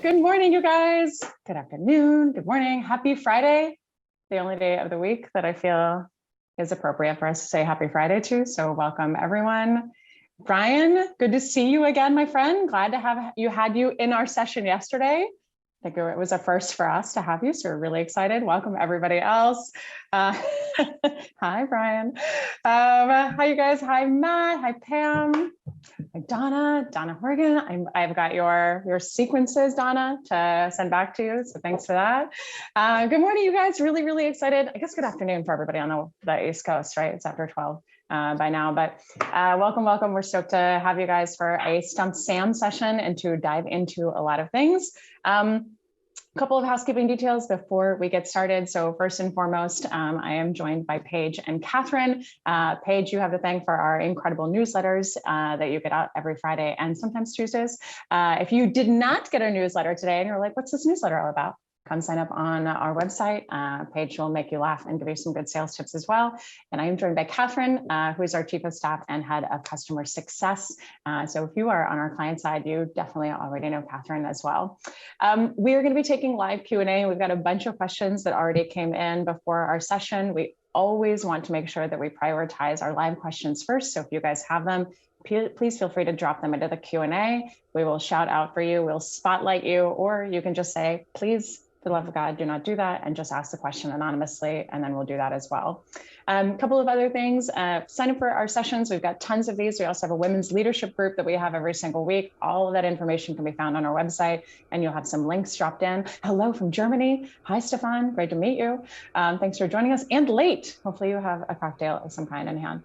Good morning, you guys. Good afternoon. Good morning. Happy Friday. The only day of the week that I feel is appropriate for us to say happy Friday to. So welcome everyone. Brian, good to see you again, my friend. Glad to have you in our session yesterday. I think it was a first for us to have you, so we're really excited. Welcome everybody else. Hi, Brian. Hi, you guys. Hi, Matt. Hi, Pam. Hi, Donna Horgan. I've got your sequences, Donna, to send back to you. So thanks for that. Good morning, you guys. Really, really excited. I guess good afternoon for everybody on the East Coast, right? It's after 12 by now, but welcome. We're stoked to have you guys for a Stump Sam session and to dive into a lot of things. A couple of housekeeping details before we get started. So first and foremost, I am joined by Paige and Catherine. Paige, you have to thank for our incredible newsletters that you get out every Friday and sometimes Tuesdays. If you did not get a newsletter today and you're like, what's this newsletter all about? Come sign up on our website. Paige will make you laugh and give you some good sales tips as well. And I am joined by Catherine, who is our Chief of Staff and Head of Customer Success. So if you are on our client side, you definitely already know Catherine as well. We are going to be taking live Q&A. We've got a bunch of questions that already came in before our session. We always want to make sure that we prioritize our live questions first. So if you guys have them, please feel free to drop them into the Q&A. We will shout out for you. We'll spotlight you, or you can just say, please, for the love of God, do not do that, and just ask the question anonymously, and then we'll do that as well. A couple of other things, sign up for our sessions. We've got tons of these. We also have a women's leadership group that we have every single week. All of that information can be found on our website, and you'll have some links dropped in. Hello from Germany. Hi, Stefan. Great to meet you. Thanks for joining us, and late. Hopefully you have a cocktail of some kind in hand.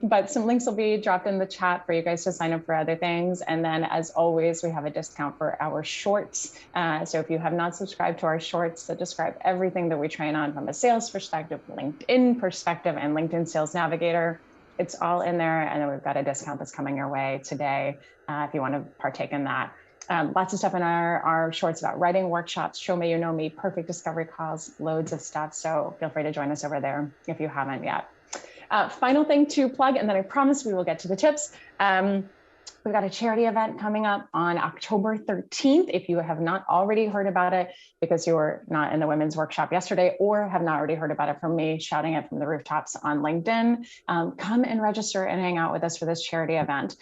But some links will be dropped in the chat for you guys to sign up for other things. And then, as always, we have a discount for our shorts. So if you have not subscribed to our shorts that describe everything that we train on from a sales perspective, LinkedIn perspective, and LinkedIn Sales Navigator, it's all in there. And then we've got a discount that's coming your way today if you want to partake in that. Lots of stuff in our shorts about writing workshops, show me, you know me, perfect discovery calls, loads of stuff. So feel free to join us over there if you haven't yet. Final thing to plug, and then I promise we will get to the tips. We've got a charity event coming up on October 13th. If you have not already heard about it because you were not in the women's workshop yesterday, or have not already heard about it from me shouting it from the rooftops on LinkedIn, come and register and hang out with us for this charity event.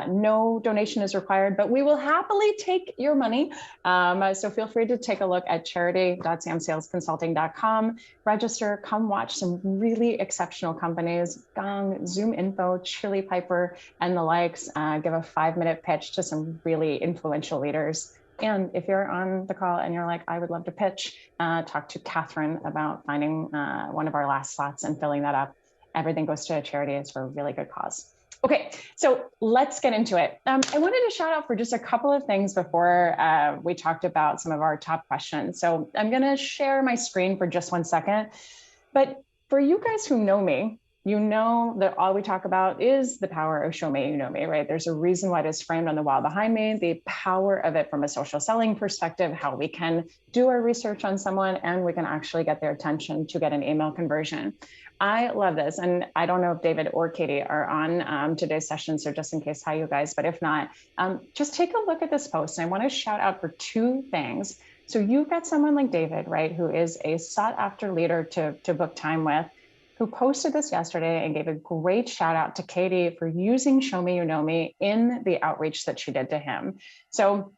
No donation is required, but we will happily take your money. So feel free to take a look at charity.samsalesconsulting.com. Register, come watch some really exceptional companies, Gong, Zoom Info, Chili Piper, and the likes. Give a 5-minute pitch to some really influential leaders. And if you're on the call and you're like, I would love to pitch, talk to Catherine about finding one of our last slots and filling that up. Everything goes to a charity. It's for a really good cause. Okay, so let's get into it. I wanted to shout out for just a couple of things before we talked about some of our top questions. So I'm going to share my screen for just 1 second. But for you guys who know me, you know that all we talk about is the power of show me, you know me, right? There's a reason why it is framed on the wall behind me, the power of it from a social selling perspective, how we can do our research on someone and we can actually get their attention to get an email conversion. I love this. And I don't know if David or Katie are on today's session. So just in case, hi, you guys, but if not, just take a look at this post. And I want to shout out for 2 things. So you've got someone like David, right, who is a sought after leader to book time with, who posted this yesterday and gave a great shout out to Katie for using Show Me You Know Me in the outreach that she did to him. So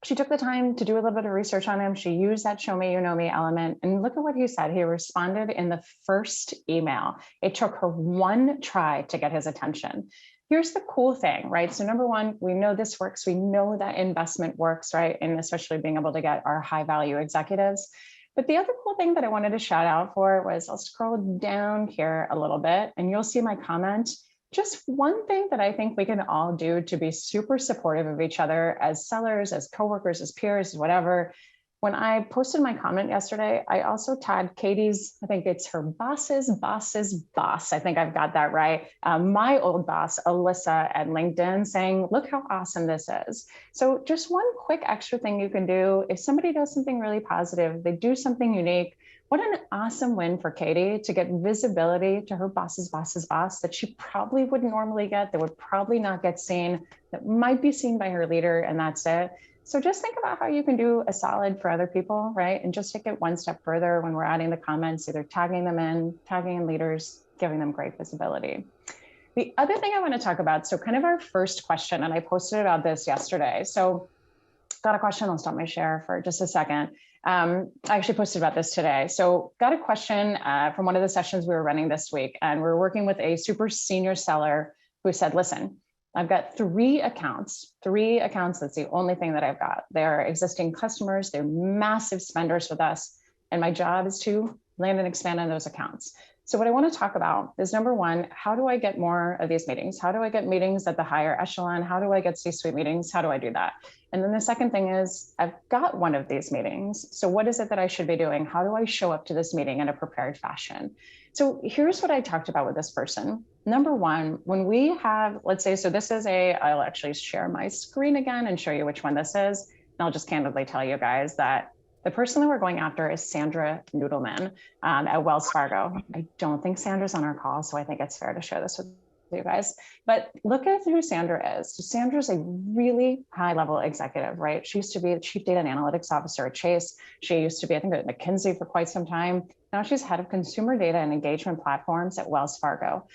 she took the time to do a little bit of research on him. She used that Show Me You Know Me element, and look at what he said. He responded in the first email. It took her 1 try to get his attention. Here's the cool thing, right? So number 1, we know this works. We know that investment works, right? And especially being able to get our high value executives. But the other cool thing that I wanted to shout out for was, I'll scroll down here a little bit and you'll see my comment. Just one thing that I think we can all do to be super supportive of each other as sellers, as coworkers, as peers, whatever. When I posted my comment yesterday, I also tagged Katie's, I think it's her boss's boss. I think I've got that right. My old boss, Alyssa at LinkedIn, saying, look how awesome this is. So just one quick extra thing you can do. If somebody does something really positive, they do something unique, what an awesome win for Katie to get visibility to her boss's boss that she probably wouldn't normally get, that would probably not get seen, that might be seen by her leader, and that's it. So just think about how you can do a solid for other people, right? And just take it one step further when we're adding the comments, either tagging them in, tagging in leaders, giving them great visibility. The other thing I want to talk about, so kind of our first question, and I posted about this yesterday. So got a question, I'll stop my share for just a second. I actually posted about this today. So got a question from one of the sessions we were running this week, and we're working with a super senior seller who said, listen, I've got three accounts. That's the only thing that I've got. They're existing customers. They're massive spenders with us. And my job is to land and expand on those accounts. So what I want to talk about is, number one, how do I get more of these meetings? How do I get meetings at the higher echelon? How do I get C-suite meetings? How do I do that? And then the second thing is, I've got one of these meetings. So what is it that I should be doing? How do I show up to this meeting in a prepared fashion? So here's what I talked about with this person. Number one, when we have, let's say, so this is I'll actually share my screen again and show you which one this is. And I'll just candidly tell you guys that the person that we're going after is Sandra Noodleman at Wells Fargo. I don't think Sandra's on our call, so I think it's fair to share this with you guys. But look at who Sandra is. So Sandra's a really high-level executive, right? She used to be the chief data and analytics officer at Chase. She used to be, I think, at McKinsey for quite some time. Now she's head of consumer data and engagement platforms at Wells Fargo.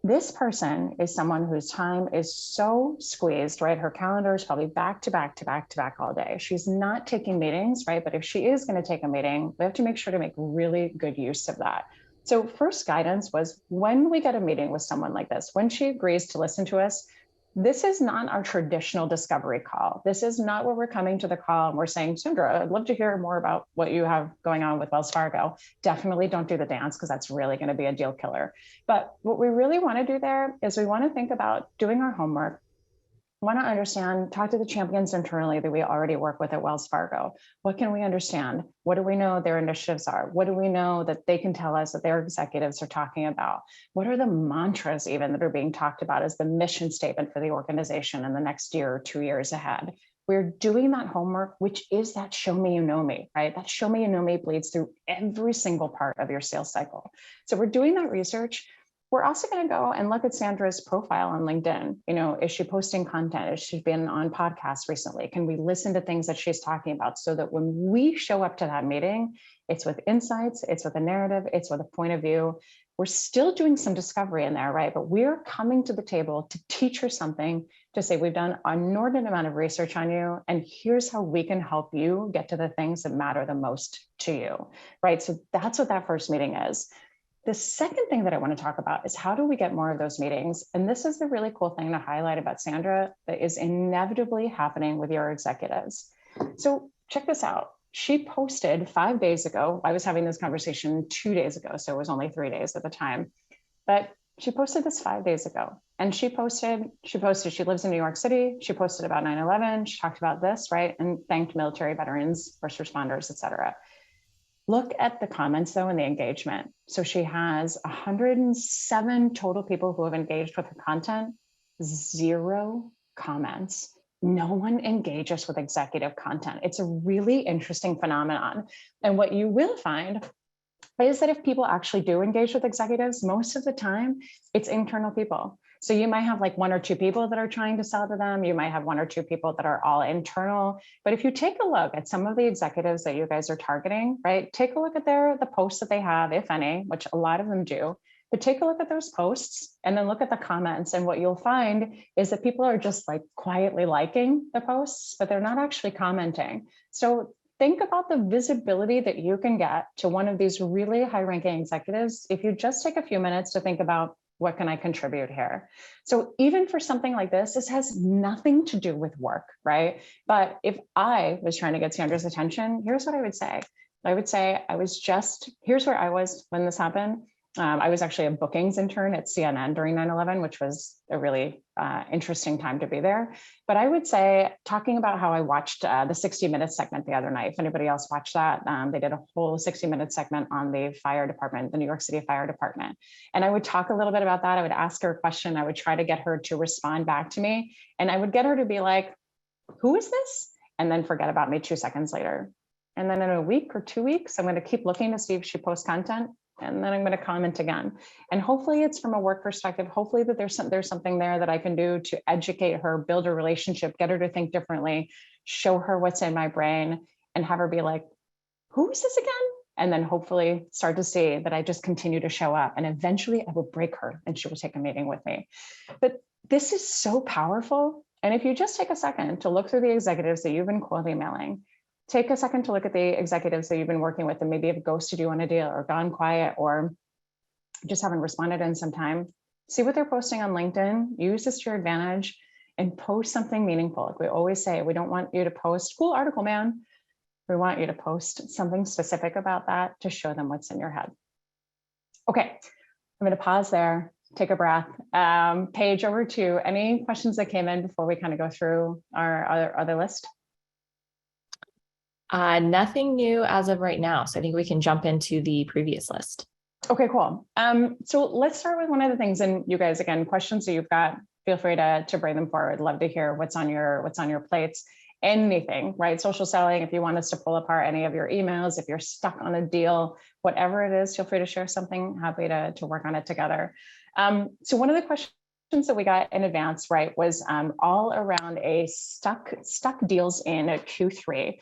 This person is someone whose time is so squeezed, right? Her calendar is probably back to back to back to back all day. She's not taking meetings, right? But if she is going to take a meeting, we have to make sure to make really good use of that. So first guidance was, when we get a meeting with someone like this, when she agrees to listen to us, this is not our traditional discovery call. This is not where we're coming to the call and we're saying, Sandra, I'd love to hear more about what you have going on with Wells Fargo. Definitely don't do the dance, because that's really going to be a deal killer. But what we really want to do there is we want to think about doing our homework. Want to understand, talk to the champions internally that we already work with at Wells Fargo. What can we understand? What do we know their initiatives are? What do we know that they can tell us that their executives are talking about? What are the mantras even that are being talked about as the mission statement for the organization in the next year or 2 years ahead? We're doing that homework, which is that show me, you know me, right? That show me, you know me bleeds through every single part of your sales cycle. So we're doing that research. We're also going to go and look at Sandra's profile on LinkedIn. You know, is she posting content? Has she been on podcasts recently? Can we listen to things that she's talking about, so that when we show up to that meeting, it's with insights, it's with a narrative, it's with a point of view. We're still doing some discovery in there, right? But we're coming to the table to teach her something, to say, we've done an inordinate amount of research on you, and here's how we can help you get to the things that matter the most to you, right? So that's what that first meeting is. The second thing that I want to talk about is, how do we get more of those meetings? And this is the really cool thing to highlight about Sandra that is inevitably happening with your executives. So check this out. She posted 5 days ago. I was having this conversation 2 days ago, so it was only 3 days at the time. But she posted this 5 days ago. And she posted, she lives in New York City. She posted about 9/11. She talked about this, right? And thanked military veterans, first responders, et cetera. Look at the comments, though, and the engagement. So she has 107 total people who have engaged with her content, 0 comments. No one engages with executive content. It's a really interesting phenomenon. And what you will find is that if people actually do engage with executives, most of the time it's internal people. So you might have like 1 or 2 people that are trying to sell to them. You might have 1 or 2 people that are all internal. But if you take a look at some of the executives that you guys are targeting, right? Take a look at the posts that they have, if any, which a lot of them do. But take a look at those posts and then look at the comments. And what you'll find is that people are just like quietly liking the posts, but they're not actually commenting. So think about the visibility that you can get to one of these really high-ranking executives if you just take a few minutes to think about, what can I contribute here? So even for something like this has nothing to do with work, right? But if I was trying to get Sandra's attention, here's what I would say. I would say here's where I was when this happened. I was actually a bookings intern at CNN during 9/11, which was a really interesting time to be there. But I would say, talking about how I watched the 60-minute segment the other night, if anybody else watched that, they did a whole 60-minute segment on the fire department, the New York City Fire Department. And I would talk a little bit about that. I would ask her a question. I would try to get her to respond back to me. And I would get her to be like, who is this? And then forget about me 2 seconds later. And then in a week or 2 weeks, I'm going to keep looking to see if she posts content. And then I'm going to comment again. And hopefully it's from a work perspective. Hopefully that there's something there that I can do to educate her, build a relationship, get her to think differently. show her what's in my brain, and have her be like, who is this again? And then hopefully start to see that I just continue to show up, and eventually I will break her and she will take a meeting with me. But this is so powerful. And if you just take a second to look through the executives that you've been cold emailing, take a second to look at the executives that you've been working with and maybe have ghosted you on a deal or gone quiet or just haven't responded in some time, see what they're posting on LinkedIn, use this to your advantage and post something meaningful. Like we always say, we don't want you to post, cool article, man. We want you to post something specific about that to show them what's in your head. Okay, I'm going to pause there, take a breath. Paige, over to any questions that came in before we kind of go through our other list? Nothing new as of right now. So I think we can jump into the previous list. Okay, cool. So let's start with one of the things, and you guys, again, questions that you've got, feel free to bring them forward. Love to hear what's on your plates. Anything, right? Social selling, if you want us to pull apart any of your emails, if you're stuck on a deal, whatever it is, feel free to share something. Happy to work on it together. So one of the questions that we got in advance, right, was all around a stuck deals in Q3,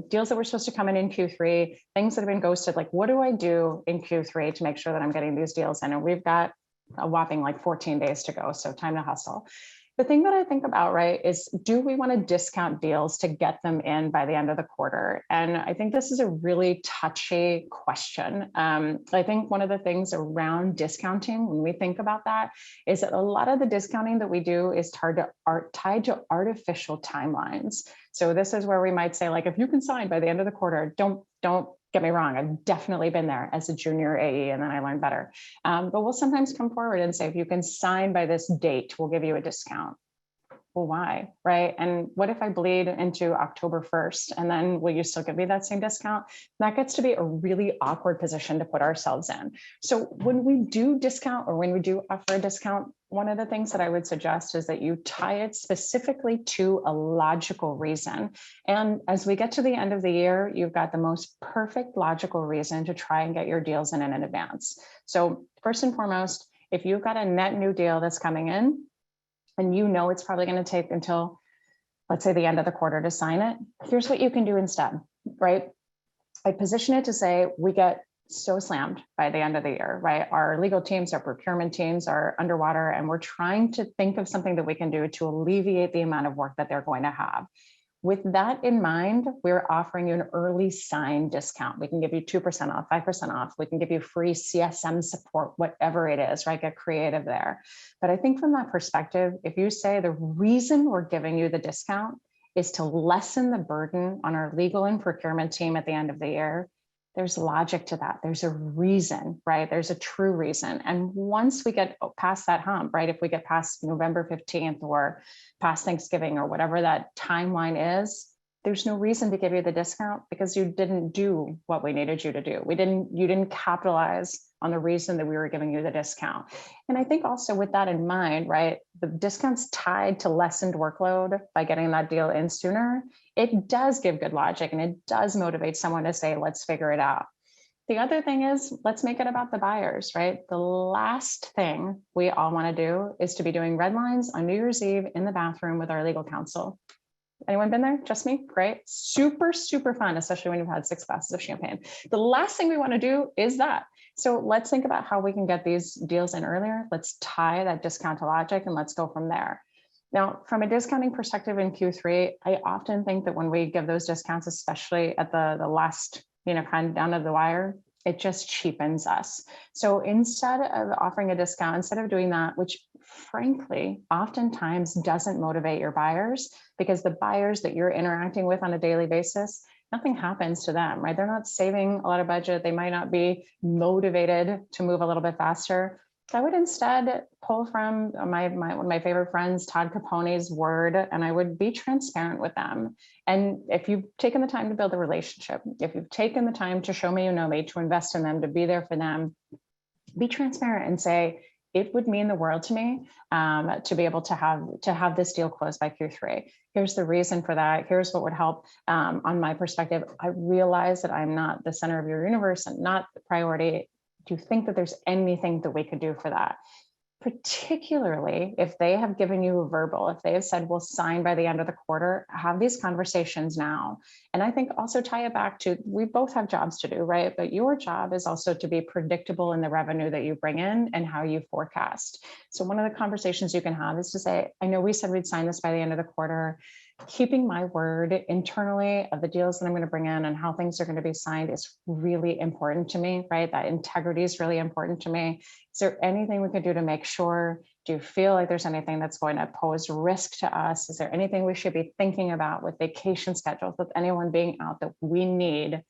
deals that were supposed to come in Q3, things that have been ghosted. Like, what do I do in Q3 to make sure that I'm getting these deals in? And we've got a whopping like 14 days to go, so time to hustle. The thing that I think about, right, is do we want to discount deals to get them in by the end of the quarter? And I think this is a really touchy question. I think one of the things around discounting, when we think about that, is that a lot of the discounting that we do is tied to artificial timelines. So this is where we might say, like, if you can sign by the end of the quarter, don't get me wrong, I've definitely been there as a junior AE, and then I learned better. But we'll sometimes come forward and say, if you can sign by this date, we'll give you a discount. Well, why, right? And what if I bleed into October 1st, and then will you still give me that same discount? That gets to be a really awkward position to put ourselves in. So when we do discount, or when we do offer a discount, one of the things that I would suggest is that you tie it specifically to a logical reason. And as we get to the end of the year, you've got the most perfect logical reason to try and get your deals in advance. So first and foremost, if you've got a net new deal that's coming in, and you know it's probably going to take until, let's say, the end of the quarter to sign it, here's what you can do instead, right? I position it to say, we get so slammed by the end of the year, right? Our legal teams, our procurement teams are underwater, and we're trying to think of something that we can do to alleviate the amount of work that they're going to have. With that in mind, we're offering you an early sign discount. We can give you 2% off, 5% off. We can give you free CSM support, whatever it is, right? Get creative there. But I think from that perspective, if you say the reason we're giving you the discount is to lessen the burden on our legal and procurement team at the end of the year, there's logic to that. There's a reason, right? There's a true reason. And once we get past that hump, right? If we get past November 15th or past Thanksgiving or whatever that timeline is, there's no reason to give you the discount because you didn't do what we needed you to do. You didn't capitalize on the reason that we were giving you the discount. And I think also with that in mind, right, the discount's tied to lessened workload by getting that deal in sooner. It does give good logic, and it does motivate someone to say, let's figure it out. The other thing is, let's make it about the buyers, right? The last thing we all want to do is to be doing red lines on New Year's Eve in the bathroom with our legal counsel. Anyone been there? Just me? Great. Super, super fun, especially when you've had 6 glasses of champagne. The last thing we want to do is that. So let's think about how we can get these deals in earlier. Let's tie that discount to logic, and let's go from there. Now, from a discounting perspective in Q3, I often think that when we give those discounts, especially at the last, kind of down to the wire, it just cheapens us. So instead of offering a discount, instead of doing that, which frankly, oftentimes doesn't motivate your buyers, because the buyers that you're interacting with on a daily basis, nothing happens to them, right? They're not saving a lot of budget. They might not be motivated to move a little bit faster. I would instead pull from one of my favorite friends, Todd Capone's word, and I would be transparent with them. And if you've taken the time to build a relationship, if you've taken the time to show me you know me, to invest in them, to be there for them, be transparent and say, it would mean the world to me to be able to have this deal closed by Q3. Here's the reason for that. Here's what would help on my perspective. I realize that I'm not the center of your universe and not the priority. Do you think that there's anything that we could do for that? particularly if they have given you a verbal, if they have said, we'll sign by the end of the quarter, have these conversations now. And I think also tie it back to, we both have jobs to do, right? But your job is also to be predictable in the revenue that you bring in and how you forecast. So one of the conversations you can have is to say, I know we said we'd sign this by the end of the quarter. Keeping my word internally of the deals that I'm going to bring in and how things are going to be signed is really important to me, right? That integrity is really important to me. Is there anything we can do to make sure? Do you feel like there's anything that's going to pose risk to us? Is there anything we should be thinking about with vacation schedules, with anyone being out, that we need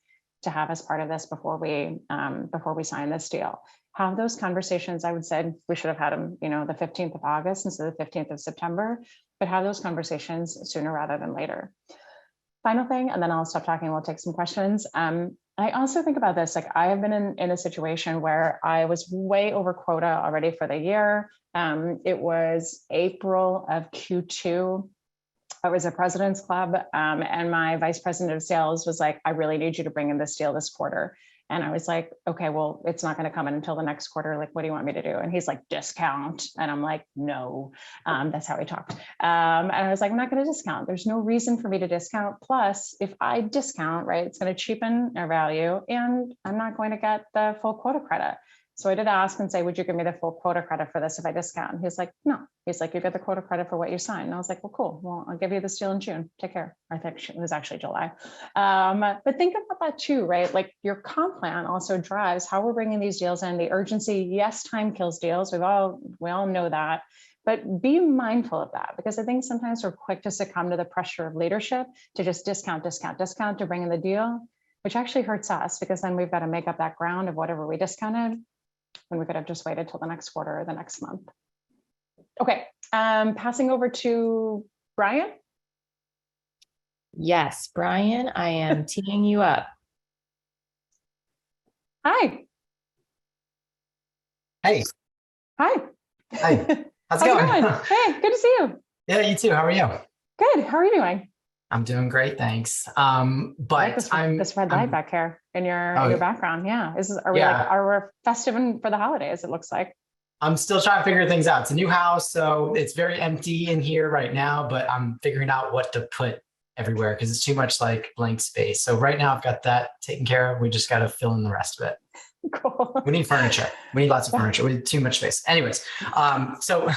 to have as part of this before we sign this deal? Have those conversations. I would say we should have had them, the 15th of August instead of the 15th of September, but have those conversations sooner rather than later. Final thing, and then I'll stop talking. We'll take some questions. I also think about this, like I have been in a situation where I was way over quota already for the year. It was April of Q2. I was a President's Club, and my vice president of sales was like, I really need you to bring in this deal this quarter. And I was like, okay, well, it's not going to come in until the next quarter. Like, what do you want me to do? And he's like, discount. And I'm like, no, that's how we talked. And I was like, I'm not going to discount. There's no reason for me to discount. Plus, if I discount, right, it's going to cheapen our value and I'm not going to get the full quota credit. So I did ask and say, would you give me the full quota credit for this if I discount? And he's like, no. He's like, you get the quota credit for what you signed. And I was like, well, cool. Well, I'll give you this deal in June. Take care. I think it was actually July. But think about that too, right? Like your comp plan also drives how we're bringing these deals in. The urgency, yes, time kills deals. We all know that. But be mindful of that, because I think sometimes we're quick to succumb to the pressure of leadership to just discount to bring in the deal, which actually hurts us, because then we've got to make up that ground of whatever we discounted when we could have just waited till the next quarter or the next month. Okay, passing over to Brian. Yes, Brian, I am teeing you up. Hi. Hey. Hi. Hi. How's it going? Hey, good to see you. Yeah, you too. How are you? Good. How are you doing? I'm doing great, thanks. But I like this red light back here in your background. Yeah. Are we festive for the holidays? It looks like. I'm still trying to figure things out. It's a new house, so it's very empty in here right now, but I'm figuring out what to put everywhere because it's too much like blank space. So right now I've got that taken care of. We just got to fill in the rest of it. Cool. We need furniture. We need lots of furniture. We need too much space. Anyways, so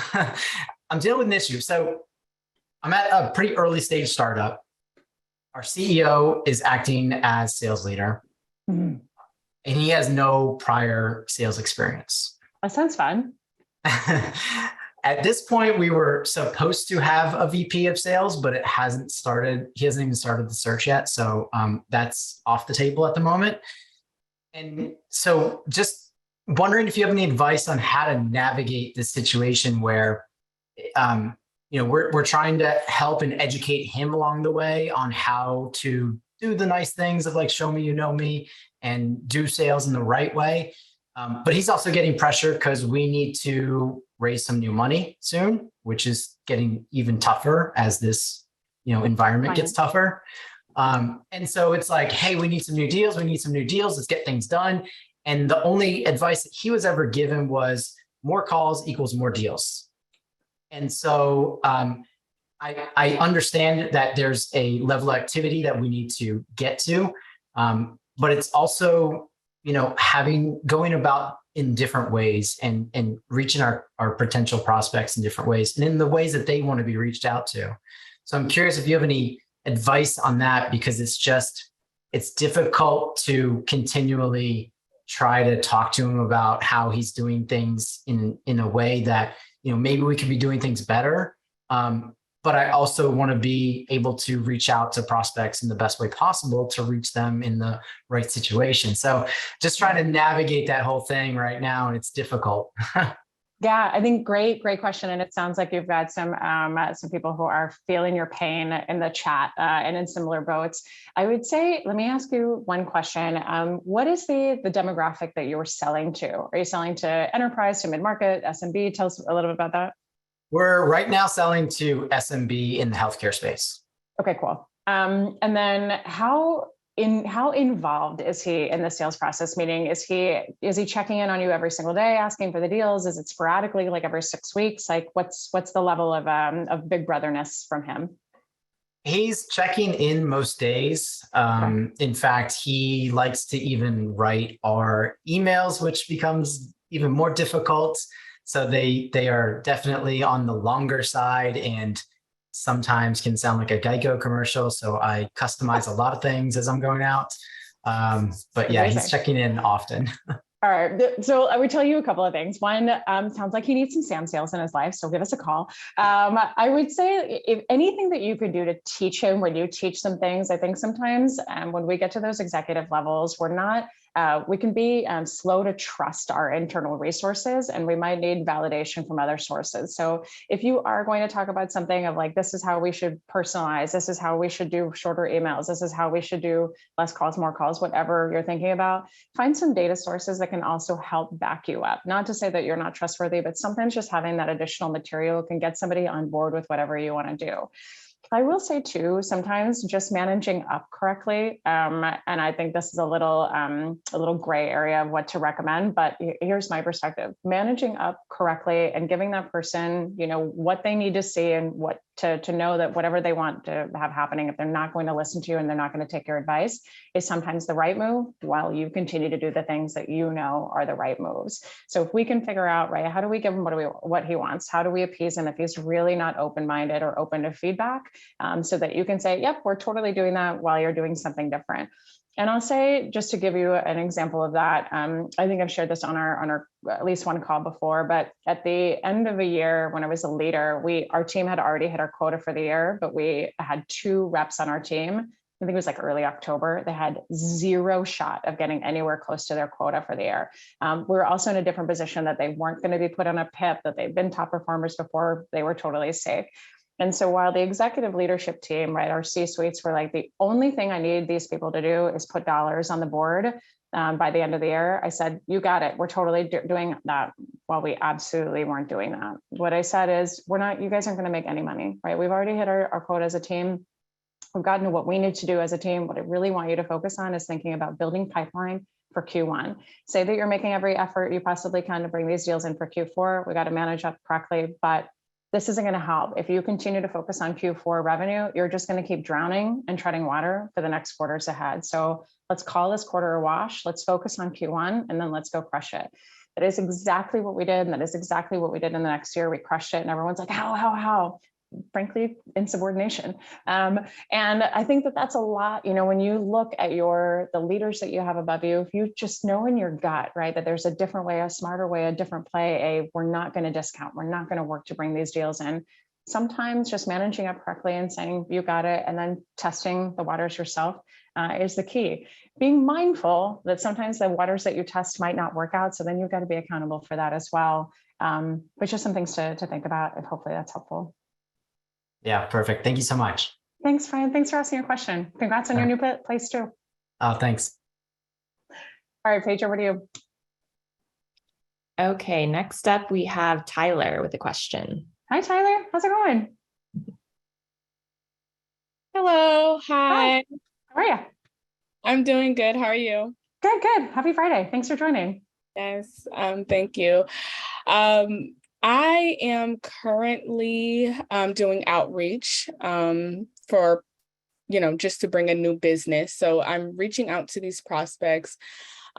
I'm dealing with an issue. So I'm at a pretty early stage startup. Our CEO is acting as sales leader, and he has no prior sales experience. That sounds fun. At this point, we were supposed to have a VP of sales, but it hasn't started. He hasn't even started the search yet. So that's off the table at the moment. And so just wondering if you have any advice on how to navigate this situation where, we're trying to help and educate him along the way on how to do the nice things of like, show me, you know me, and do sales in the right way. But he's also getting pressure because we need to raise some new money soon, which is getting even tougher as this, environment gets tougher. And so it's like, hey, we need some new deals. Let's get things done. And the only advice that he was ever given was more calls equals more deals. And so I understand that there's a level of activity that we need to get to, but it's also, going about in different ways and reaching our potential prospects in different ways and in the ways that they want to be reached out to. So I'm curious if you have any advice on that, because it's difficult to continually try to talk to him about how he's doing things in a way that, maybe we could be doing things better. But I also want to be able to reach out to prospects in the best way possible to reach them in the right situation. So just trying to navigate that whole thing right now. And it's difficult. Yeah, I think great question. And it sounds like you've got some people who are feeling your pain in the chat and in similar boats. I would say, let me ask you one question. What is the demographic that you're selling to? Are you selling to enterprise, to mid-market, SMB? Tell us a little bit about that. We're right now selling to SMB in the healthcare space. Okay, cool. And then how how involved is he in the sales process? Meaning, is he checking in on you every single day, asking for the deals? Is it sporadically, like every 6 weeks? Like what's the level of big brotherness from him? He's checking in most days. In fact, he likes to even write our emails, which becomes even more difficult. So they are definitely on the longer side and sometimes can sound like a Geico commercial. So I customize a lot of things as I'm going out. But yeah, he's checking in often. All right. So I would tell you a couple of things. One, sounds like he needs some Sam sales in his life. So give us a call. I would say if anything that you could do to teach him when you teach some things, I think sometimes when we get to those executive levels, we can be slow to trust our internal resources, and we might need validation from other sources. So if you are going to talk about something of like, this is how we should personalize, this is how we should do shorter emails, this is how we should do less calls, more calls, whatever you're thinking about, find some data sources that can also help back you up. Not to say that you're not trustworthy, but sometimes just having that additional material can get somebody on board with whatever you want to do. I will say too, sometimes just managing up correctly, and I think this is a little gray area of what to recommend, but here's my perspective. Managing up correctly and giving that person, what they need to see and what to know that whatever they want to have happening, if they're not going to listen to you and they're not going to take your advice, is sometimes the right move while you continue to do the things that you know are the right moves. So if we can figure out, right, how do we give him what he wants? How do we appease him if he's really not open-minded or open to feedback? So that you can say, yep, we're totally doing that while you're doing something different. And I'll say, just to give you an example of that, I think I've shared this on our at least one call before, but at the end of a year, when I was a leader, our team had already hit our quota for the year, but we had 2 reps on our team. I think it was like early October. They had 0 shot of getting anywhere close to their quota for the year. We're also in a different position that they weren't going to be put on a PIP, that they've been top performers before, they were totally safe. And so while the executive leadership team, right, our C-suites were like, the only thing I need these people to do is put dollars on the board by the end of the year, I said, you got it. We're totally doing that. While we absolutely weren't doing that. What I said is, you guys aren't going to make any money, right? We've already hit our quota as a team. We've gotten to what we need to do as a team. What I really want you to focus on is thinking about building pipeline for Q1. Say that you're making every effort you possibly can to bring these deals in for Q4. We got to manage up correctly, but this isn't going to help. If you continue to focus on Q4 revenue, you're just going to keep drowning and treading water for the next quarters ahead. So let's call this quarter a wash. Let's focus on Q1 and then let's go crush it. That is exactly what we did. And that is exactly what we did in the next year. We crushed it and everyone's like, how? Frankly, insubordination. And I think that that's a lot, when you look at the leaders that you have above you, if you just know in your gut, right, that there's a different way, a smarter way, a different play, we're not going to discount, we're not going to work to bring these deals in. Sometimes just managing up correctly and saying, you got it, and then testing the waters yourself is the key. Being mindful that sometimes the waters that you test might not work out. So then you've got to be accountable for that as well. But just some things to think about, and hopefully that's helpful. Yeah, perfect. Thank you so much. Thanks, Brian. Thanks for asking your question. Congrats on your new place too. Oh, thanks. All right, Paige, over to you. Okay, next up we have Tyler with a question. Hi, Tyler. How's it going? Hello. Hi. How are you? I'm doing good. How are you? Good. Happy Friday. Thanks for joining. Yes. Thank you. I am currently doing outreach for, just to bring a new business. So I'm reaching out to these prospects.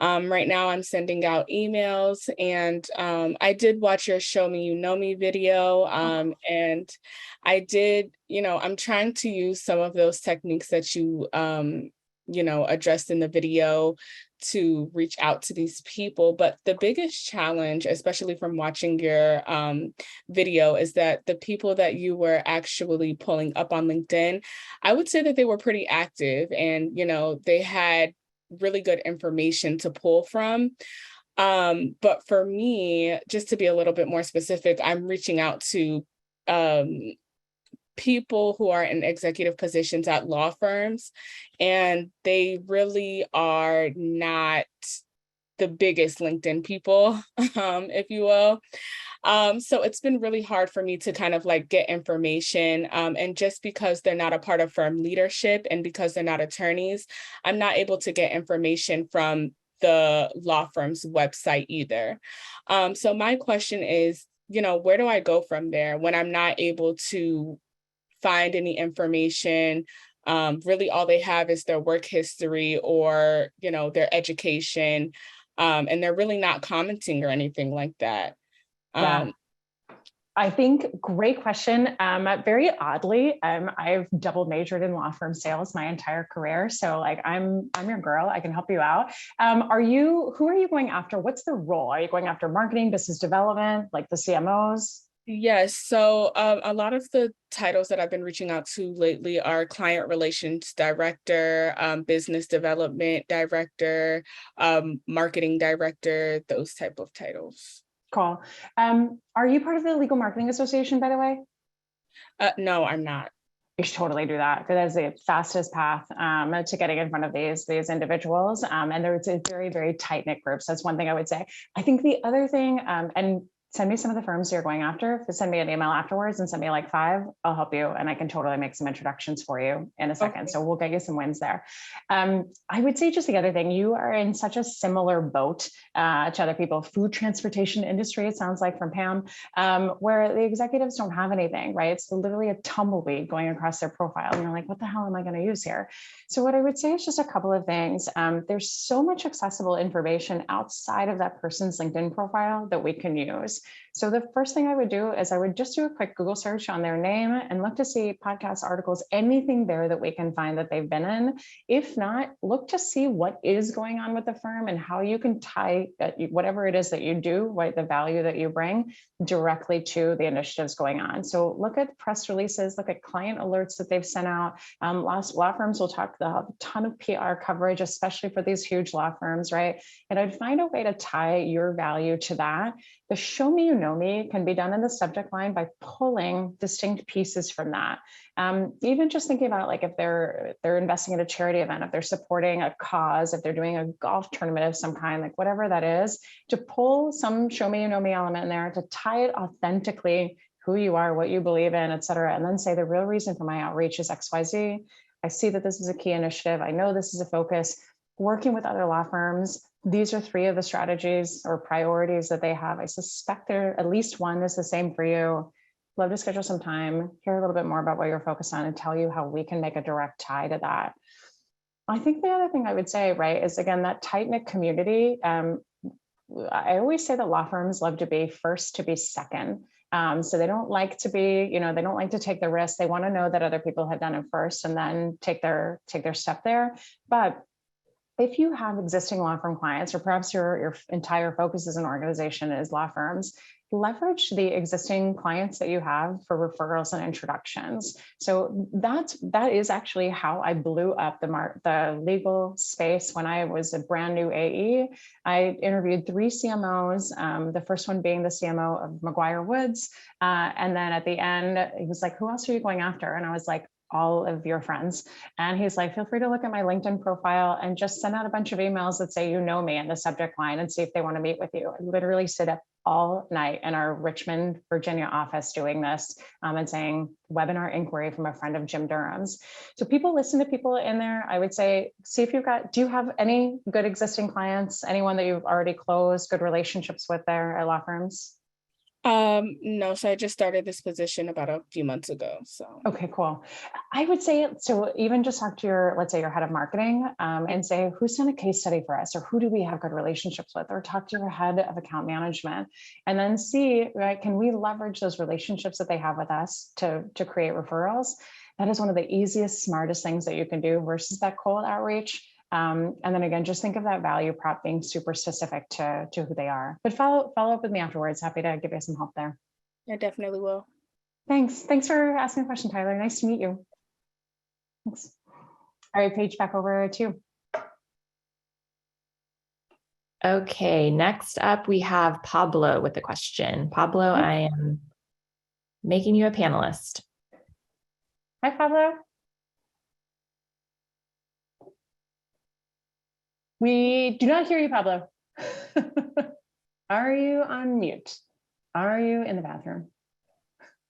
Right now I'm sending out emails, and I did watch your Show Me You Know Me video. And I did, I'm trying to use some of those techniques that you, addressed in the video to reach out to these people. But the biggest challenge, especially from watching your video, is that the people that you were actually pulling up on LinkedIn, I would say that they were pretty active, and, they had really good information to pull from. But for me, just to be a little bit more specific, I'm reaching out to people who are in executive positions at law firms, and they really are not the biggest LinkedIn people, if you will. So it's been really hard for me to kind of like get information. And just because they're not a part of firm leadership and because they're not attorneys, I'm not able to get information from the law firm's website either. So my question is, where do I go from there when I'm not able to find any information? Really, all they have is their work history or, their education. And they're really not commenting or anything like that. Yeah. I think great question. Very oddly, I've double majored in law firm sales my entire career. So like I'm your girl. I can help you out. Who are you going after? What's the role? Are you going after marketing, business development, like the CMOs? Yes. So a lot of the titles that I've been reaching out to lately are client relations director, business development director, marketing director, those type of titles. Cool. Are you part of the Legal Marketing Association, by the way? No, I'm not. You should totally do that. That is the fastest path to getting in front of these individuals. And there's a very, very tight knit group. So that's one thing I would say. I think the other thing, and send me some of the firms you're going after. Send me an email afterwards and send me like 5. I'll help you. And I can totally make some introductions for you in a second. Okay. So we'll get you some wins there. I would say just the other thing, you are in such a similar boat to other people, food transportation industry, it sounds like from Pam, where the executives don't have anything, right? It's literally a tumbleweed going across their profile. And you're like, what the hell am I going to use here? So what I would say is just a couple of things. There's so much accessible information outside of that person's LinkedIn profile that we can use. So the first thing I would do is I would just do a quick Google search on their name and look to see podcasts, articles, anything there that we can find that they've been in. If not, look to see what is going on with the firm and how you can tie whatever it is that you do, right, the value that you bring directly to the initiatives going on. So look at press releases, look at client alerts that they've sent out. Law firms will talk a ton of PR coverage, especially for these huge law firms, right? And I'd find a way to tie your value to that. The show me you know me can be done in the subject line by pulling distinct pieces from that. Even just thinking about like if they're investing in a charity event, if they're supporting a cause, if they're doing a golf tournament of some kind, like whatever that is, to pull some show me you know me element in there to tie it authentically, who you are, what you believe in, et cetera, and then say the real reason for my outreach is XYZ. I see that this is a key initiative. I know this is a focus. Working with other law firms, these are 3 of the strategies or priorities that they have. I suspect there at least one is the same for you. Love to schedule some time, hear a little bit more about what you're focused on and tell you how we can make a direct tie to that. I think the other thing I would say, right, is again, that tight-knit community. I always say that law firms love to be first to be second. So they don't like to be, they don't like to take the risk. They want to know that other people have done it first and then take their step there. But if you have existing law firm clients, or perhaps your entire focus as an organization is law firms, leverage the existing clients that you have for referrals and introductions. So that is actually how I blew up the legal space when I was a brand new AE. I interviewed 3 CMOs, the first one being the CMO of McGuire Woods. And then at the end, he was like, who else are you going after? And I was like, all of your friends. And he's like, feel free to look at my LinkedIn profile and just send out a bunch of emails that say, you know me in the subject line and see if they want to meet with you. I literally sit up all night in our Richmond, Virginia office doing this and saying webinar inquiry from a friend of Jim Durham's. So people listen to people in there. I would say, see if do you have any good existing clients, anyone that you've already closed good relationships with there at law firms? No, so I just started this position about a few months ago. So okay, cool. I would say, so even just talk to let's say your head of marketing and say, who's done a case study for us, or who do we have good relationships with, or talk to your head of account management and then see, right, can we leverage those relationships that they have with us to create referrals? That is one of the easiest, smartest things that you can do versus that cold outreach. And then again, just think of that value prop being super specific to who they are. But follow up with me afterwards. Happy to give you some help there. I definitely will. Thanks. Thanks for asking a question, Tyler. Nice to meet you. Thanks. All right, Paige, back over to you. Okay, next up we have Pablo with a question. Pablo, I am making you a panelist. Hi, Pablo. We do not hear you, Pablo. Are you on mute? Are you in the bathroom?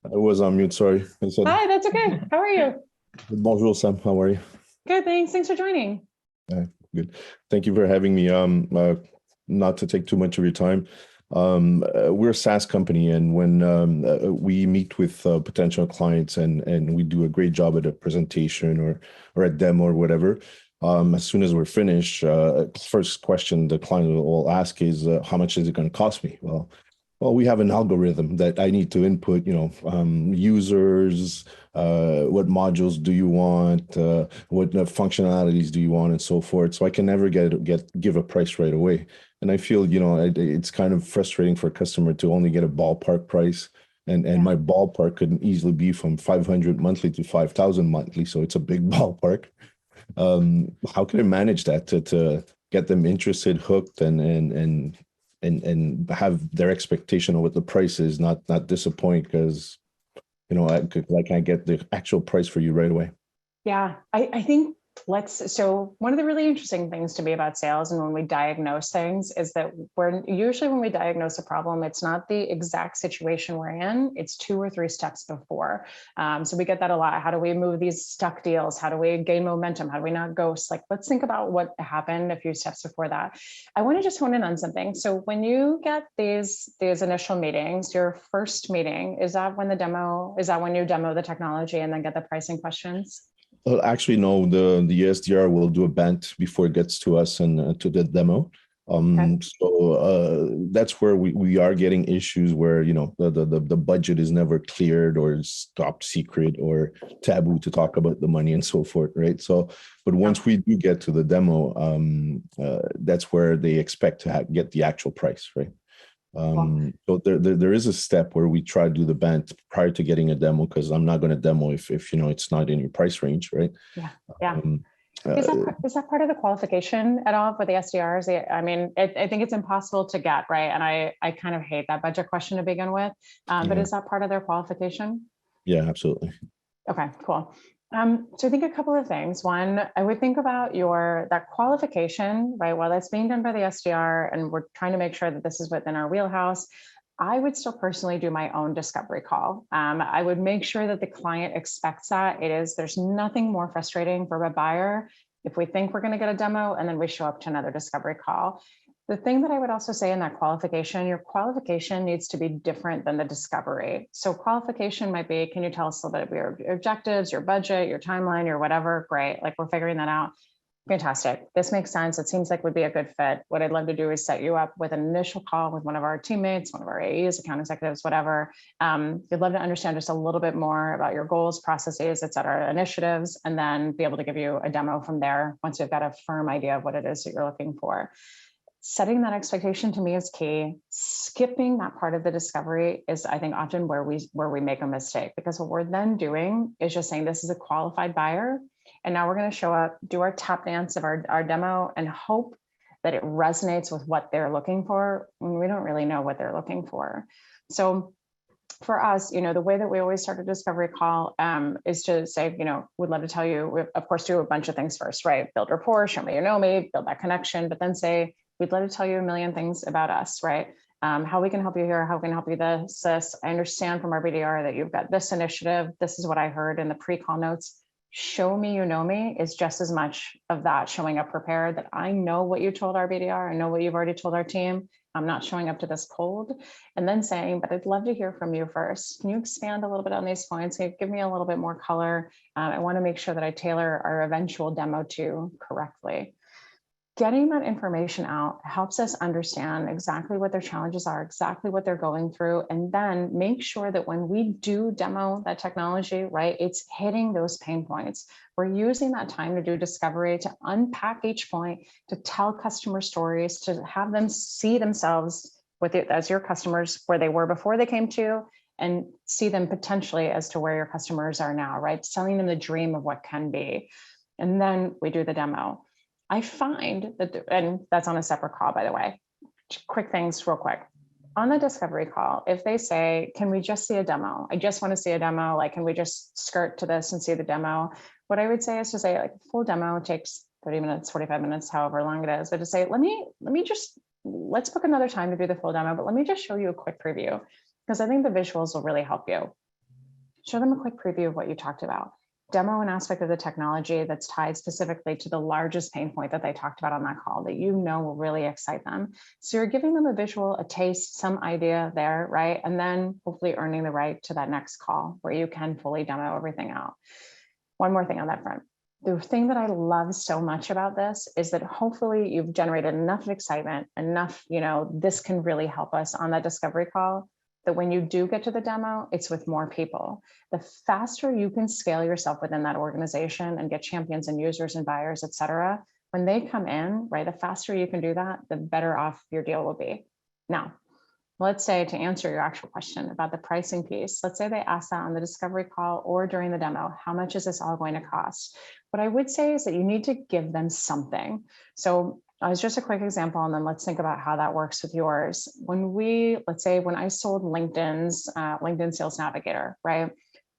I was on mute, sorry. I said, Hi, that's okay. How are you? bonjour, Sam. How are you? Good, thanks. Thanks for joining. Good. Thank you for having me. Not to take too much of your time. We're a SaaS company, and when we meet with potential clients and we do a great job at a presentation or a demo or whatever, as soon as we're finished, first question the client will ask is, how much is it going to cost me? Well, we have an algorithm that I need to input, users, what modules do you want, what functionalities do you want, and so forth. So I can never give a price right away. And I feel, it's kind of frustrating for a customer to only get a ballpark price. And my ballpark could easily be from 500 monthly to 5,000 monthly. So it's a big ballpark. How can I manage that to get them interested, hooked, and have their expectation of what the price is, not disappoint because I can't get the actual price for you right away. Yeah, I think so one of the really interesting things to me about sales and when we diagnose things is that when we diagnose a problem, it's not the exact situation we're in, it's 2 or 3 steps before. So we get that a lot. How do we move these stuck deals? How do we gain momentum? How do we not ghost? Like, let's think about what happened a few steps before that. I want to just hone in on something. So when you get these initial meetings, your first meeting, is that when you demo the technology and then get the pricing questions? Well, actually, no, the SDR will do a band before it gets to us and to the demo. Okay. So that's where we are getting issues where, the budget is never cleared or is top secret or taboo to talk about the money and so forth, right? So, but once we do get to the demo, that's where they expect to get the actual price, right? So there is a step where we try to do the band prior to getting a demo, because I'm not going to demo if it's not in your price range, right? Yeah. Is that part of the qualification at all for the SDRs? I mean, I think it's impossible to get, right? And I kind of hate that budget question to begin with, but is that part of their qualification? Yeah, absolutely. Okay, cool. So I think a couple of things. One, I would think about that qualification, right? While that's being done by the SDR and we're trying to make sure that this is within our wheelhouse, I would still personally do my own discovery call. I would make sure that the client expects that. There's nothing more frustrating for a buyer if we think we're going to get a demo and then we show up to another discovery call. The thing that I would also say in that qualification, your qualification needs to be different than the discovery. So qualification might be, can you tell us a little bit of your objectives, your budget, your timeline, your whatever? Great. Like, we're figuring that out. Fantastic. This makes sense. It seems like would be a good fit. What I'd love to do is set you up with an initial call with one of our teammates, one of our AEs, account executives, whatever. We'd love to understand just a little bit more about your goals, processes, et cetera, initiatives, and then be able to give you a demo from there once you've got a firm idea of what it is that you're looking for. Setting that expectation to me is key. Skipping that part of the discovery is, I think, often where we make a mistake, because what we're then doing is just saying this is a qualified buyer. And now we're going to show up, do our tap dance of our demo and hope that it resonates with what they're looking for when we don't really know what they're looking for. So for us, the way that we always start a discovery call is to say, we'd love to tell you, we of course do a bunch of things first, right? Build rapport, show me you know me, build that connection, but then say, we'd love to tell you a million things about us, right? How we can help you here, how we can help you this. I understand from our BDR that you've got this initiative. This is what I heard in the pre-call notes. Show me you know me is just as much of that showing up prepared, that I know what you told our BDR, I know what you've already told our team. I'm not showing up to this cold. And then saying, but I'd love to hear from you first. Can you expand a little bit on these points? Can you give me a little bit more color? I want to make sure that I tailor our eventual demo to correctly. Getting that information out helps us understand exactly what their challenges are, exactly what they're going through, and then make sure that when we do demo that technology, right, it's hitting those pain points. We're using that time to do discovery, to unpack each point, to tell customer stories, to have them see themselves with it as your customers, where they were before they came to you, and see them potentially as to where your customers are now, right? Selling them the dream of what can be. And then we do the demo. I find that, and that's on a separate call, by the way, quick things real quick. On the discovery call, if they say, can we just see a demo? I just want to see a demo. Like, can we just skirt to this and see the demo? What I would say is to say, like, full demo takes 30 minutes, 45 minutes, however long it is, but to say, let me just let's book another time to do the full demo, but let me just show you a quick preview because I think the visuals will really help you. Show them a quick preview of what you talked about. Demo an aspect of the technology that's tied specifically to the largest pain point that they talked about on that call that you know will really excite them. So you're giving them a visual, a taste, some idea there, right? And then hopefully earning the right to that next call where you can fully demo everything out. One more thing on that front. The thing that I love so much about this is that hopefully you've generated enough excitement, enough, this can really help us on that discovery call, that when you do get to the demo, it's with more people. The faster you can scale yourself within that organization and get champions and users and buyers, et cetera, when they come in, right, the faster you can do that, the better off your deal will be. Now, let's say, to answer your actual question about the pricing piece, let's say they ask that on the discovery call or during the demo, how much is this all going to cost? What I would say is that you need to give them something. So as just a quick example, and then let's think about how that works with yours. Let's say when I sold LinkedIn's LinkedIn Sales Navigator, right?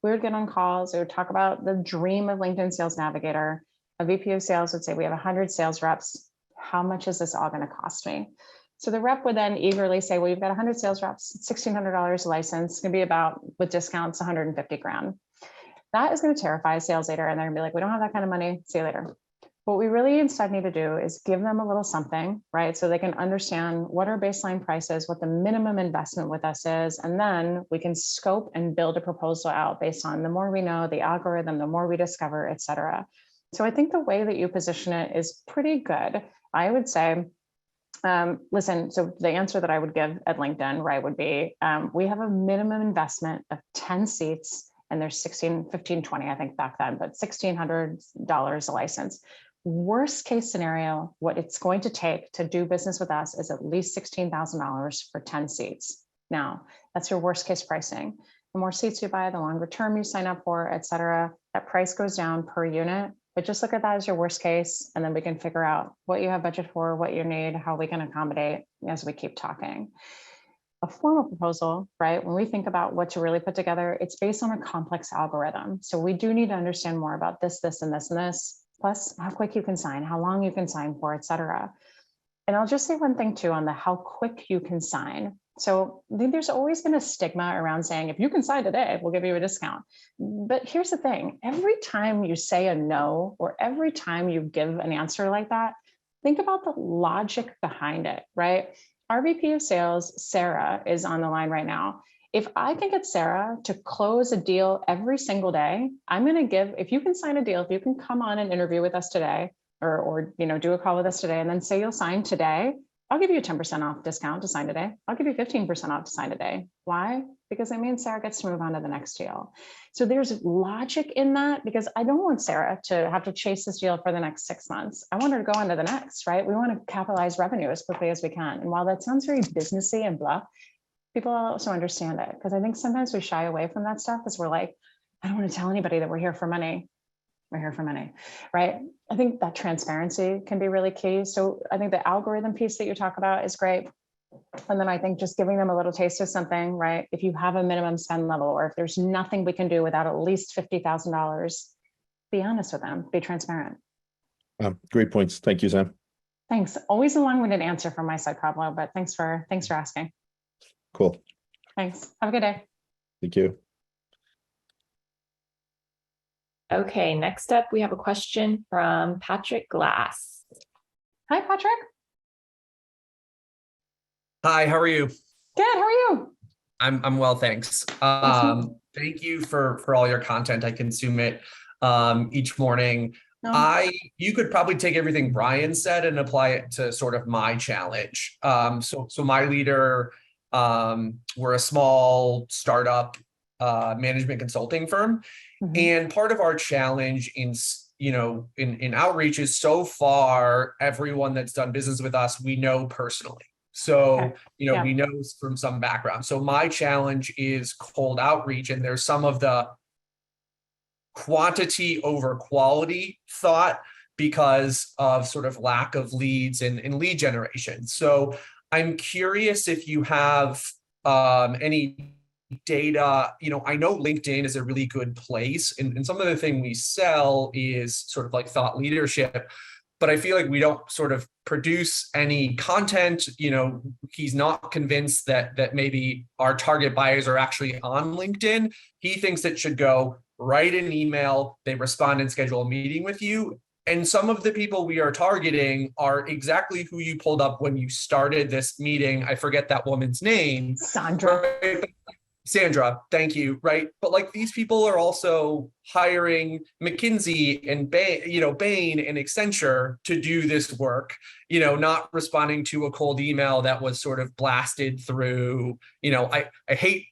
We would get on calls, we would talk about the dream of LinkedIn Sales Navigator. A VP of sales would say, we have 100 sales reps. How much is this all going to cost me? So the rep would then eagerly say, well, you've got 100 sales reps, $1,600 a license. It's going to be about, with discounts, 150 grand. That is going to terrify a sales leader. And they're going to be like, we don't have that kind of money. See you later. What we really instead need to do is give them a little something, right? So they can understand what our baseline price is, what the minimum investment with us is, and then we can scope and build a proposal out based on the more we know, the algorithm, the more we discover, et cetera. So I think the way that you position it is pretty good. I would say, listen, so the answer that I would give at LinkedIn, right, would be, we have a minimum investment of 10 seats, and there's 15, 20, I think back then, but $1,600 a license. Worst case scenario, what it's going to take to do business with us is at least $16,000 for 10 seats. Now, that's your worst case pricing. The more seats you buy, the longer term you sign up for, et cetera, that price goes down per unit. But just look at that as your worst case, and then we can figure out what you have budget for, what you need, how we can accommodate as we keep talking. A formal proposal, right? When we think about what to really put together, it's based on a complex algorithm. So we do need to understand more about this, and this, plus how quick you can sign, how long you can sign for, et cetera. And I'll just say one thing too on the how quick you can sign. So I think there's always been a stigma around saying, if you can sign today, we'll give you a discount. But here's the thing, every time you say a no, or every time you give an answer like that, think about the logic behind it, right? Our VP of sales, Sarah, is on the line right now. If I can get Sarah to close a deal every single day, I'm going to give, if you can sign a deal, if you can come on and interview with us today, or do a call with us today, and then say you'll sign today, I'll give you a 10% off discount to sign today. I'll give you 15% off to sign today. Why? Because it means Sarah gets to move on to the next deal. So there's logic in that, because I don't want Sarah to have to chase this deal for the next 6 months. I want her to go on to the next, right? We want to capitalize revenue as quickly as we can. And while that sounds very businessy and blah, people also understand it, because I think sometimes we shy away from that stuff because we're like, I don't want to tell anybody that we're here for money. We're here for money, right? I think that transparency can be really key. So I think the algorithm piece that you talk about is great. And then I think just giving them a little taste of something, right? If you have a minimum spend level, or if there's nothing we can do without at least $50,000, be honest with them, be transparent. Great points. Thank you, Sam. Thanks. Always a long-winded answer from my side, Pablo, but thanks for asking. Cool. Thanks. Have a good day. Thank you. Okay, next up, we have a question from Patrick Glass. Hi, Patrick. Hi, how are you? Good. How are you? I'm well, thanks. Thank you for all your content. I consume it each morning. No. You could probably take everything Brian said and apply it to sort of my challenge. So my leader, we're a small startup management consulting firm. Mm-hmm. And part of our challenge in outreach is, so far, everyone that's done business with us, we know personally. So, we know from some background. So my challenge is cold outreach, and there's some of the quantity over quality thought because of sort of lack of leads and lead generation. So I'm curious if you have any data. I know LinkedIn is a really good place, and some of the thing we sell is sort of like thought leadership. but I feel like we don't sort of produce any content. He's not convinced that maybe our target buyers are actually on LinkedIn. He thinks it should go write an email, they respond and schedule a meeting with you. And some of the people we are targeting are exactly who you pulled up when you started this meeting. I forget that woman's name. Sandra. Right? Sandra, thank you. Right. But like these people are also hiring McKinsey and Bain and Accenture to do this work, not responding to a cold email that was sort of blasted through, I hate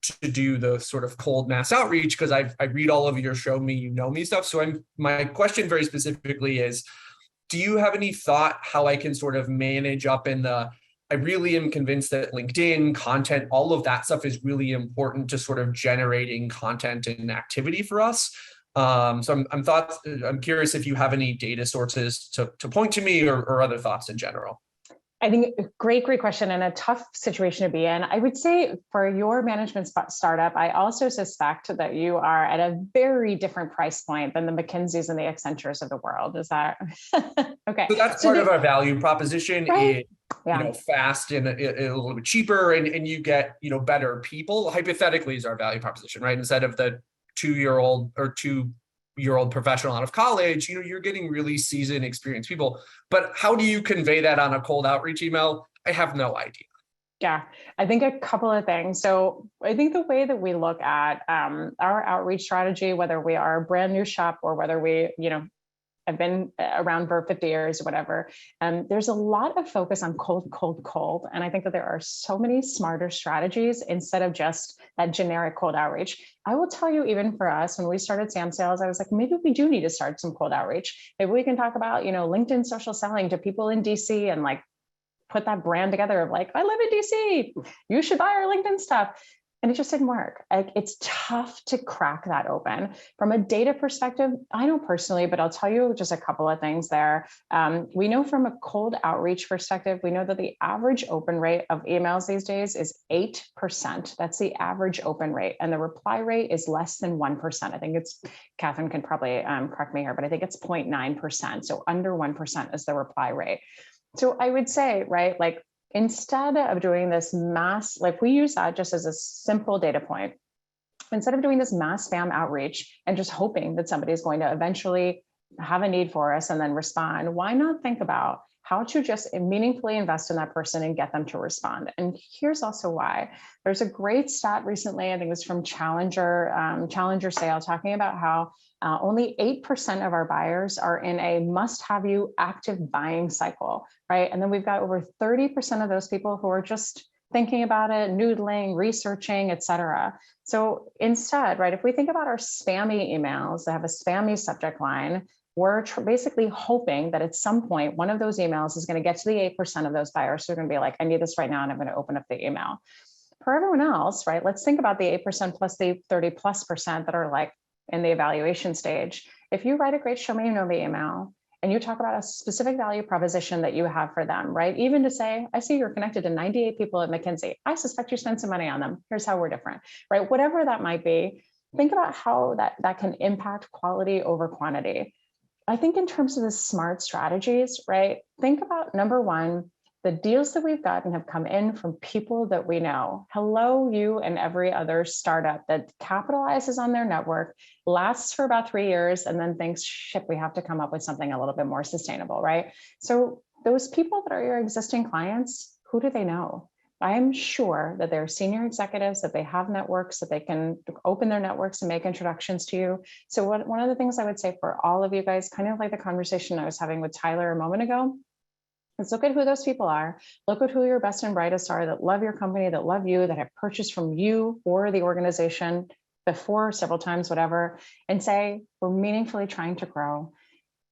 to do the sort of cold mass outreach because I read all of your show me, me stuff. So my question very specifically is, do you have any thought how I can sort of manage up in I really am convinced that LinkedIn content, all of that stuff is really important to sort of generating content and activity for us. So I'm curious if you have any data sources to point to me or other thoughts in general. I think great question and a tough situation to be in. I would say for your management startup, I also suspect that you are at a very different price point than the McKinseys and the Accentures of the world. Is that okay? So that's part of our value proposition, right? Fast and a little bit cheaper, and you get better people. Hypothetically, is our value proposition, right? Instead of the 2-year-old or 2-year-old professional out of college, you're getting really seasoned, experienced people. But how do you convey that on a cold outreach email? I have no idea. Yeah, I think a couple of things. So I think the way that we look at our outreach strategy, whether we are a brand new shop or whether we, have been around for 50 years or whatever, there's a lot of focus on cold. And I think that there are so many smarter strategies instead of just that generic cold outreach. I will tell you, even for us, when we started samsales, I was like, maybe we do need to start some cold outreach. Maybe we can talk about, LinkedIn social selling to people in DC and like put that brand together of like, I live in DC, you should buy our LinkedIn stuff. And it just didn't work. It's tough to crack that open. From a data perspective, I know personally, but I'll tell you just a couple of things there. We know from a cold outreach perspective, we know that the average open rate of emails these days is 8%. That's the average open rate. And the reply rate is less than 1%. I think Catherine can probably correct me here, but I think it's 0.9%. So under 1% is the reply rate. So I would say, right, like, instead of doing this mass, like we use that just as a simple data point, instead of doing this mass spam outreach and just hoping that somebody is going to eventually have a need for us and then respond, why not think about how to just meaningfully invest in that person and get them to respond? And here's also why. There's a great stat recently, I think it was from Challenger Sale, talking about how only 8% of our buyers are in a must-have you active buying cycle, right? And then we've got over 30% of those people who are just thinking about it, noodling, researching, et cetera. So instead, right, if we think about our spammy emails that have a spammy subject line, we're basically hoping that at some point, one of those emails is going to get to the 8% of those buyers who are going to be like, I need this right now, and I'm going to open up the email. For everyone else, right, let's think about the 8% plus the 30+% that are like in the evaluation stage. If you write a great show me you know me email and you talk about a specific value proposition that you have for them, right? Even to say, I see you're connected to 98 people at McKinsey. I suspect you spent some money on them. Here's how we're different, right? Whatever that might be, think about how that can impact quality over quantity. I think in terms of the smart strategies, right? Think about number one, the deals that we've gotten have come in from people that we know. Hello, you and every other startup that capitalizes on their network, lasts for about 3 years, and then thinks, shit, we have to come up with something a little bit more sustainable, right? So those people that are your existing clients, who do they know? I'm sure that they're senior executives, that they have networks, that they can open their networks and make introductions to you. So one of the things I would say for all of you guys, kind of like the conversation I was having with Tyler a moment ago, let's look at who those people are. Look at who your best and brightest are that love your company, that love you, that have purchased from you or the organization before several times, whatever, and say, we're meaningfully trying to grow.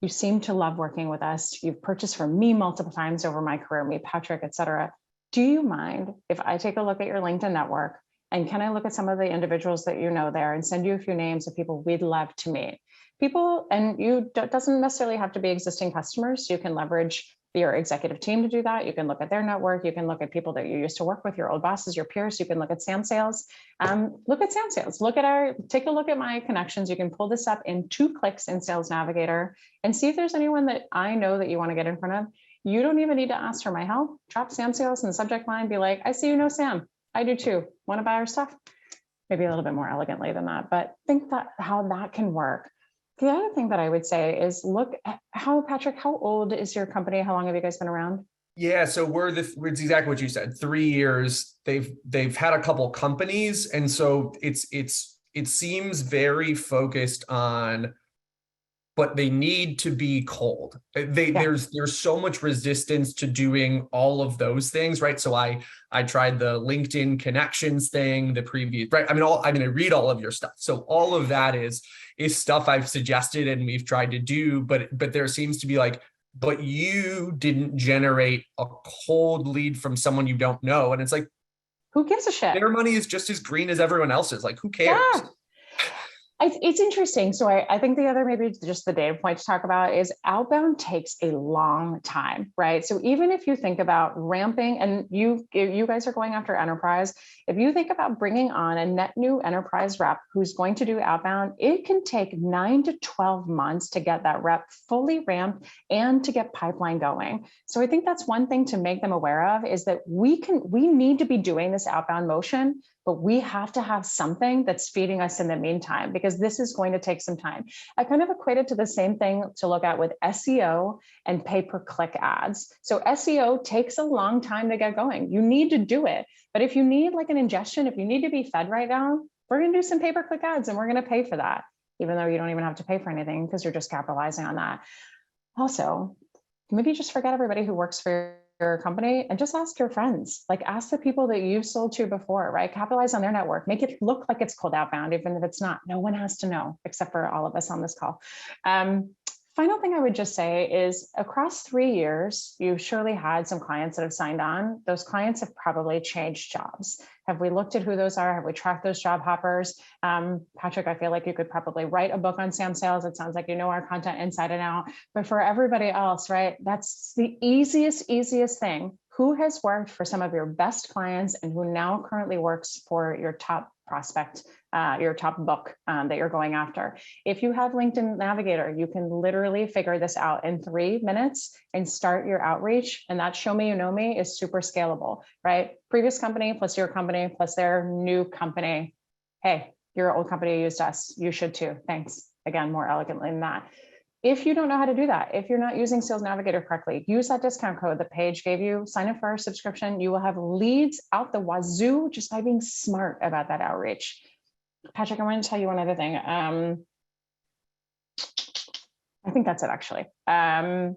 You seem to love working with us. You've purchased from me multiple times over my career, me, Patrick, et cetera. Do you mind if I take a look at your LinkedIn network and can I look at some of the individuals that you know there and send you a few names of people we'd love to meet? People, and you doesn't necessarily have to be existing customers. You can leverage your executive team to do that. You can look at their network. You can look at people that you used to work with, your old bosses, your peers. You can look at samsales. Look at samsales. Take a look at my connections. You can pull this up in 2 clicks in Sales Navigator and see if there's anyone that I know that you want to get in front of. You don't even need to ask for my help. Drop samsales in the subject line. Be like, I see you know Sam. I do too. Want to buy our stuff? Maybe a little bit more elegantly than that, but think that how that can work. The other thing that I would say is look at Patrick, how old is your company? How long have you guys been around? Yeah, so it's exactly what you said. 3 years. They've had a couple companies, and so it seems very focused on, but they need to be cold. There's so much resistance to doing all of those things, right? So I tried the LinkedIn connections thing, the previous, right? I read all of your stuff. So all of that is stuff I've suggested and we've tried to do, but there seems to be like, but you didn't generate a cold lead from someone you don't know. And it's like, who gives a shit? Their money is just as green as everyone else's. Like, who cares? Yeah. It's interesting. So I think the other, maybe just the data point to talk about is outbound takes a long time, right? So even if you think about ramping, and you guys are going after enterprise, if you think about bringing on a net new enterprise rep who's going to do outbound, it can take 9 to 12 months to get that rep fully ramped and to get pipeline going. So I think that's one thing to make them aware of, is that we need to be doing this outbound motion, but we have to have something that's feeding us in the meantime, because this is going to take some time. I kind of equated to the same thing to look at with SEO and pay-per-click ads. So SEO takes a long time to get going. You need to do it. But if you need like an ingestion, if you need to be fed right now, we're going to do some pay-per-click ads and we're going to pay for that, even though you don't even have to pay for anything because you're just capitalizing on that. Also, maybe just forget everybody who works for your company and just ask your friends, like ask the people that you've sold to before, right? Capitalize on their network, make it look like it's cold outbound, even if it's not. No one has to know except for all of us on this call. Final thing I would just say is across 3 years, you've surely had some clients that have signed on. Those clients have probably changed jobs. Have we looked at who those are? Have we tracked those job hoppers? Patrick, I feel like you could probably write a book on samsales. It sounds like you know our content inside and out. But for everybody else, right, that's the easiest thing. Who has worked for some of your best clients and who now currently works for your top prospect, your top book that you're going after? If you have LinkedIn Navigator, you can literally figure this out in 3 minutes and start your outreach. And that show me, you know me is super scalable, right? Previous company plus your company plus their new company. Hey, your old company used us. You should too. Thanks. Again, more elegantly than that. If you don't know how to do that, if you're not using Sales Navigator correctly, use that discount code that Paige gave you, sign up for our subscription. You will have leads out the wazoo just by being smart about that outreach. Patrick, I want to tell you one other thing. I think that's it actually. But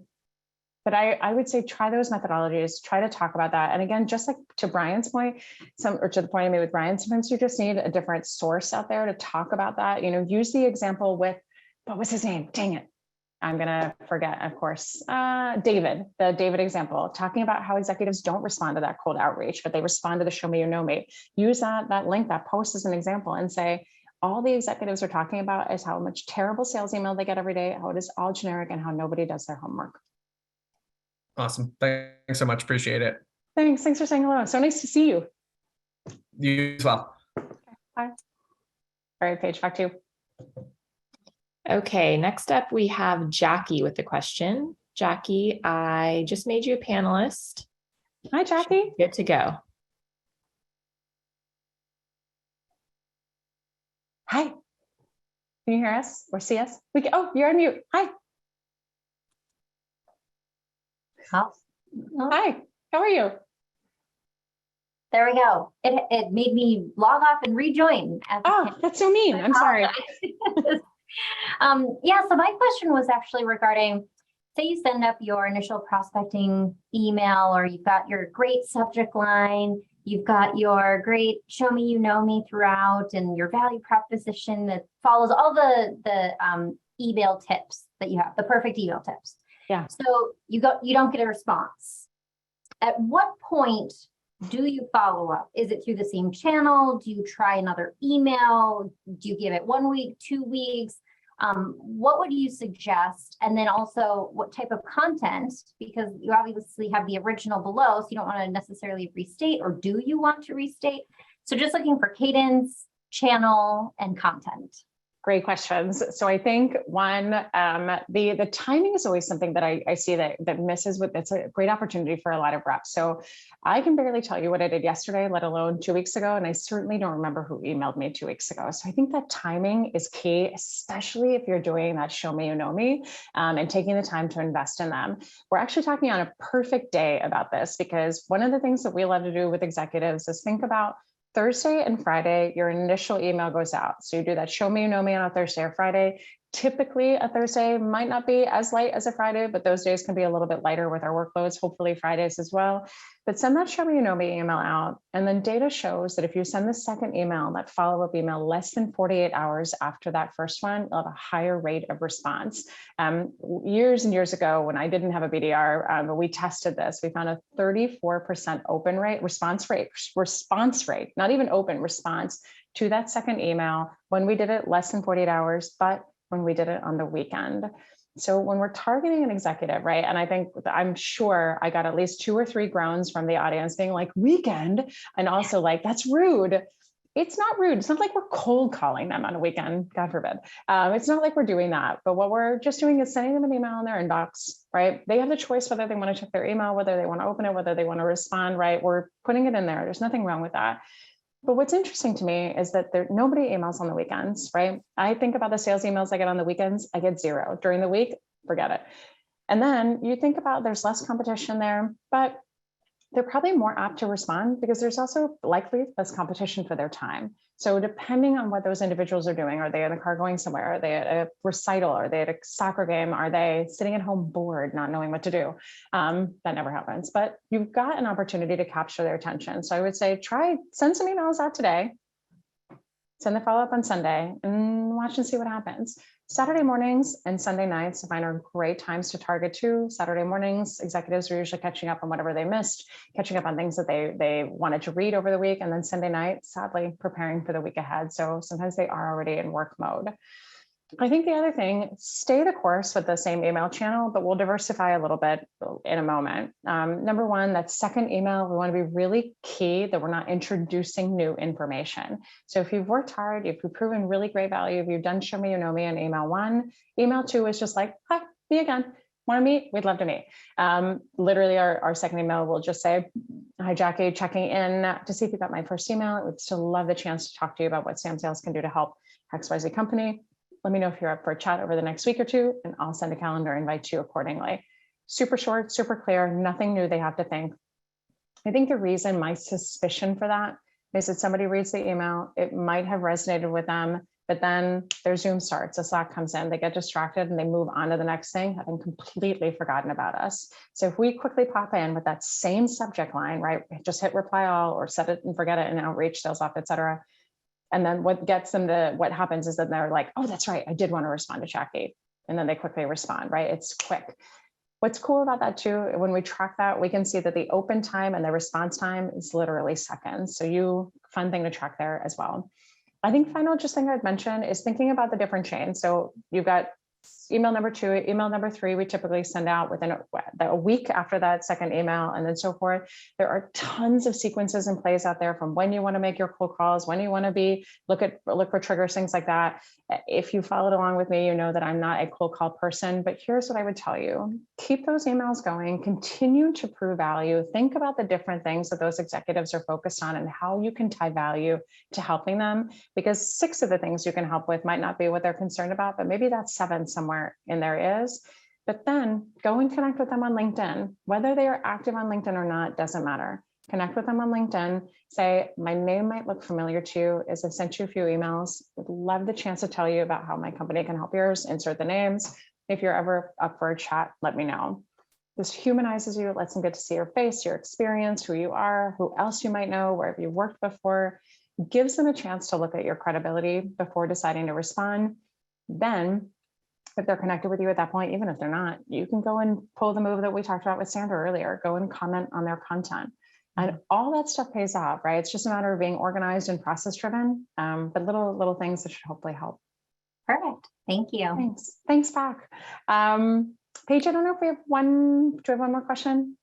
I would say try those methodologies, try to talk about that. And again, just like to Brian's point, or to the point I made with Brian, sometimes you just need a different source out there to talk about that. You know, use the example with, what was his name? Dang it. I'm going to forget, of course, David, the David example, talking about how executives don't respond to that cold outreach, but they respond to the show me, you know me. Use that link, that post as an example and say, all the executives are talking about is how much terrible sales email they get every day, how it is all generic and how nobody does their homework. Awesome. Thanks so much. Appreciate it. Thanks for saying hello. So nice to see you. You as well. Okay, bye. All right, Paige, back to you. Okay, next up we have Jackie with the question. Jackie, I just made you a panelist. Hi, Jackie. Good to go. Hi. Can you hear us or see us? Oh, you're on mute. Hi. Oh. Hi. How are you? There we go. It made me log off and rejoin. Oh, that's so mean. I'm sorry. Yeah, so my question was actually regarding, say you send up your initial prospecting email, or you've got your great subject line, you've got your great show me, you know me throughout, and your value proposition that follows all the email tips that you have, the perfect email tips. Yeah. So you don't get a response. At what point do you follow up? Is it through the same channel? Do you try another email? Do you give it 1 week, 2 weeks? What would you suggest? And then also what type of content, because you obviously have the original below, so you don't want to necessarily restate, or do you want to restate? So just looking for cadence, channel, and content. Great questions. So I think one, the timing is always something that I see that misses with, it's a great opportunity for a lot of reps. So I can barely tell you what I did yesterday, let alone 2 weeks ago. And I certainly don't remember who emailed me 2 weeks ago. So I think that timing is key, especially if you're doing that show me, you know me, and taking the time to invest in them. We're actually talking on a perfect day about this, because one of the things that we love to do with executives is think about Thursday and Friday, your initial email goes out. So you do that show me, you know me on a Thursday or Friday. Typically a Thursday might not be as light as a Friday, but those days can be a little bit lighter with our workloads, hopefully Fridays as well. But send that show me, you know me email out. And then data shows that if you send the second email, that follow-up email, less than 48 hours after that first one, you'll have a higher rate of response. Years and years ago, when I didn't have a BDR, we tested this. We found a 34% open rate, response rate, not even open response to that second email when we did it less than 48 hours, but when we did it on the weekend. So when we're targeting an executive, right? And I think, I'm sure I got at least 2 or 3 groans from the audience being like, weekend, and also like, that's rude. It's not rude. It's not like we're cold calling them on a weekend, God forbid. It's not like we're doing that. But what we're just doing is sending them an email in their inbox, right? They have the choice whether they want to check their email, whether they want to open it, whether they want to respond, right? We're putting it in there. There's nothing wrong with that. But what's interesting to me is that nobody emails on the weekends, right? I think about the sales emails I get on the weekends, I get 0. During the week, forget it. And then you think about there's less competition there, but they're probably more apt to respond because there's also likely less competition for their time. So depending on what those individuals are doing, are they in the car going somewhere? Are they at a recital? Are they at a soccer game? Are they sitting at home bored, not knowing what to do? That never happens, but you've got an opportunity to capture their attention. So I would say, send some emails out today, send the follow-up on Sunday, and watch and see what happens. Saturday mornings and Sunday nights, I find, are great times to target too. Saturday mornings, executives are usually catching up on whatever they missed, catching up on things that they wanted to read over the week. And then Sunday night, sadly, preparing for the week ahead. So sometimes they are already in work mode. I think the other thing, stay the course with the same email channel, but we'll diversify a little bit in a moment. Number one, that second email, we want to be really key that we're not introducing new information. So if you've worked hard, if you've proven really great value, if you've done show me, you know me in email 1, email 2 is just like, hi, me again. Want to meet? We'd love to meet. Literally our second email will just say, hi, Jackie, checking in to see if you got my first email. We'd still love the chance to talk to you about what samsales can do to help XYZ company. Let me know if you're up for a chat over the next week or 2, and I'll send a calendar invite to you accordingly. Super short, super clear, nothing new they have to think. I think the reason, my suspicion for that, is that somebody reads the email, it might have resonated with them, but then their Zoom starts, a Slack comes in, they get distracted and they move on to the next thing, having completely forgotten about us. So if we quickly pop in with that same subject line, right, just hit reply all or set it and forget it in outreach, sales off, et cetera. And then what happens is that they're like, oh, that's right, I did want to respond to Jackie. And then they quickly respond, right? It's quick. What's cool about that too, when we track that, we can see that the open time and the response time is literally seconds. So fun thing to track there as well. I think final just thing I'd mention is thinking about the different chains. So you've got email number 2, email number 3, we typically send out within a week after that second email, and then so forth. There are tons of sequences and plays out there from when you want to make your cold calls, when you want to look for triggers, things like that. If you followed along with me, you know that I'm not a cold call person, but here's what I would tell you. Keep those emails going, continue to prove value. Think about the different things that those executives are focused on and how you can tie value to helping them, because 6 of the things you can help with might not be what they're concerned about, but maybe that's 7 somewhere in there is. But then go and connect with them on LinkedIn. Whether they are active on LinkedIn or not, doesn't matter. Connect with them on LinkedIn. Say, my name might look familiar to you, as I've sent you a few emails. Would love the chance to tell you about how my company can help yours. Insert the names. If you're ever up for a chat, let me know. This humanizes you, lets them get to see your face, your experience, who you are, who else you might know, where have you worked before. Gives them a chance to look at your credibility before deciding to respond. Then, if they're connected with you at that point, even if they're not, you can go and pull the move that we talked about with Sandra earlier, go and comment on their content. And all that stuff pays off, right? It's just a matter of being organized and process driven, but little things that should hopefully help. Perfect. Thank you. Thanks. Thanks, back. Paige, I don't know if we have one. Do we have one more question?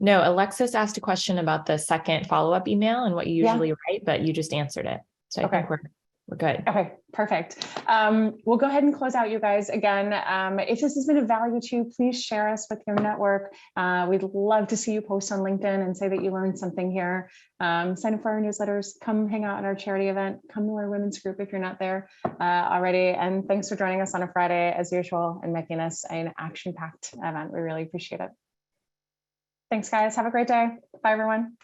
No, Alexis asked a question about the second follow-up email and what you Yeah. usually write, but you just answered it. So I Okay. think we're good. Okay, perfect. We'll go ahead and close out, you guys. Again, if this has been of value to you, please share us with your network. We'd love to see you post on LinkedIn and say that you learned something here. Sign up for our newsletters, come hang out at our charity event, come to our women's group if you're not there already. And thanks for joining us on a Friday as usual and making this an action-packed event. We really appreciate it. Thanks, guys. Have a great day. Bye, everyone.